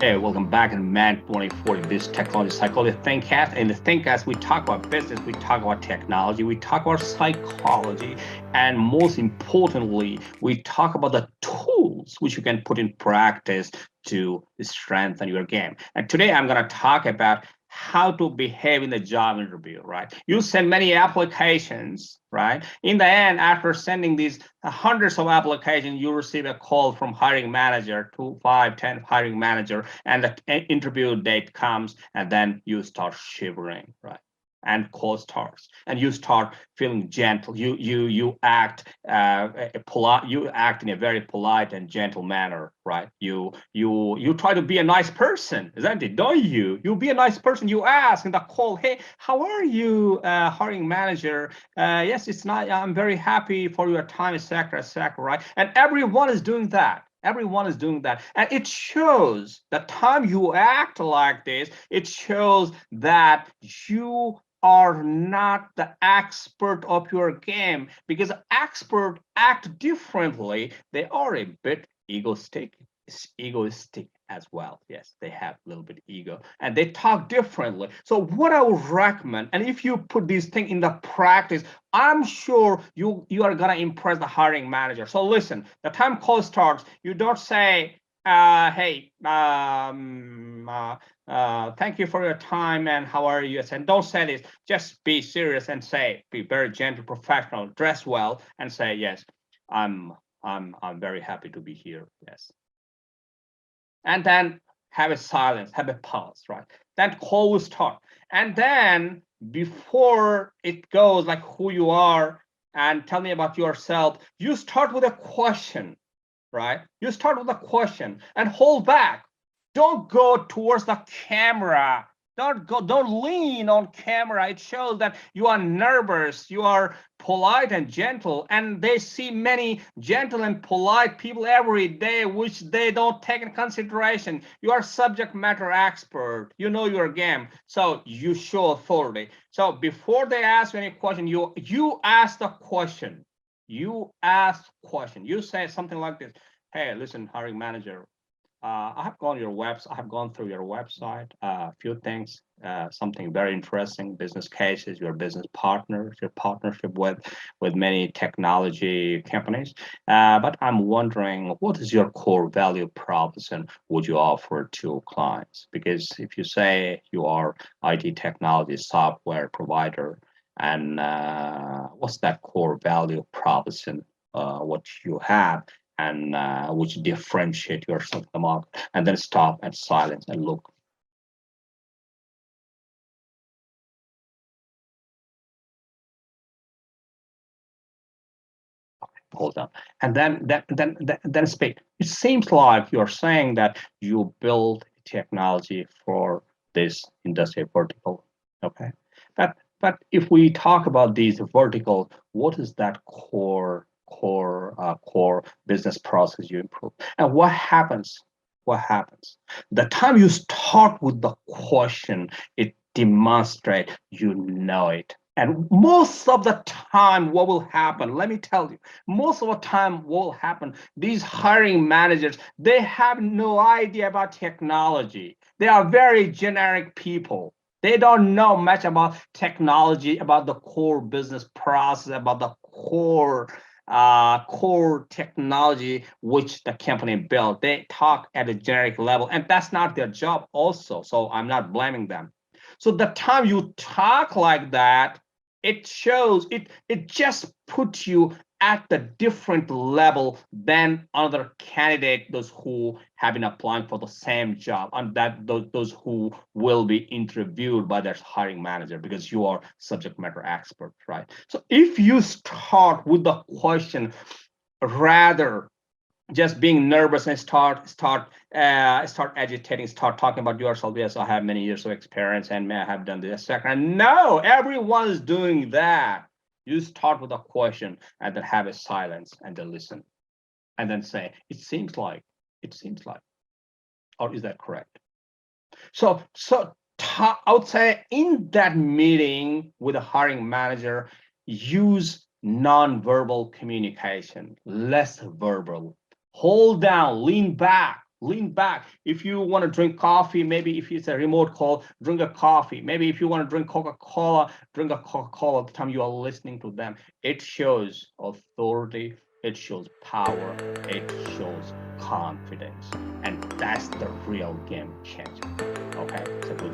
Hey, welcome back in Man 24 in this technology psychology ThinkCast. In the ThinkCast, we talk about business, we talk about technology, we talk about psychology, and most importantly, we talk about the tools which you can put in practice to strengthen your game. And today I'm going to talk about how to behave in the job interview, right? You send many applications, right? In the end, after sending these hundreds of applications, you receive a call from hiring manager, 2, 5, 10 hiring manager, and the interview date comes, and then you start shivering, right? And call starts, and you start feeling gentle. You act polite. You act in a very polite and gentle manner, right? You try to be a nice person, isn't it? Don't you? You be a nice person. You ask in the call, hey, how are you, hiring manager? Yes, it's not. I'm very happy for your time, etc., right? And everyone is doing that. Everyone is doing that. And it shows the time you act like this, it shows that you are not the expert of your game, because experts act differently. They are a bit egoistic as well. Yes, they have a little bit ego and they talk differently. So what I would recommend, and if you put these things in the practice, I'm sure you are gonna impress the hiring manager. So listen, the time call starts, you don't say, hey, thank you for your time and how are you? And don't say this. Just be serious and say, be very gentle, professional, dress well, and say, yes, I'm I'm very happy to be here. Yes, and then have a silence, have a pause, right? Then call will start, and then before it goes like who you are and tell me about yourself, you start with a question, right? You start with a question and hold back. Don't go towards the camera. Don't lean on camera. It shows that you are nervous, you are polite and gentle, and they see many gentle and polite people every day, which they don't take in consideration. You are subject matter expert, you know your game, so you show authority. So before they ask you any question, you ask the question. You ask question. You say something like this: hey, listen, hiring manager, I have gone through your website, a few things, something very interesting, business cases, your business partners, your partnership with many technology companies. But I'm wondering, what is your core value proposition would you offer to clients? Because if you say you are IT technology software provider, and what's that core value proposition, what you have, and which differentiate yourself in the market, and then stop and silence and look. Hold on, and then speak. It seems like you're saying that you build technology for this industry vertical. Okay, but if we talk about these vertical, what is that core business process you improve, and what happens? What happens the time you start with the question? It demonstrates you know it. And most of the time, what will happen? Let me tell you, most of the time, what will happen? These hiring managers, they have no idea about technology. They are very generic people. They don't know much about technology, about the core business process, about the core technology which the company built. They talk at a generic level, and that's not their job also. So I'm not blaming them. So the time you talk like that, it shows it just puts you at the different level than other candidate, those who have been applying for the same job, and that those who will be interviewed by their hiring manager, because you are subject matter expert, right? So if you start with the question rather just being nervous and start agitating, start talking about yourself. Yes, I have many years of experience and may I have done this second. No, everyone's doing that. You start with a question and then have a silence and then listen and then say, it seems like, or is that correct? So I would say in that meeting with a hiring manager, use non-verbal communication, less verbal. Hold down, lean back, Lean back. If you want to drink coffee, maybe if it's a remote call, drink a coffee. Maybe if you want to drink Coca-Cola, drink a Coca-Cola at the time you are listening to them. It shows authority, it shows power, it shows confidence. And that's the real game changer. Okay, so good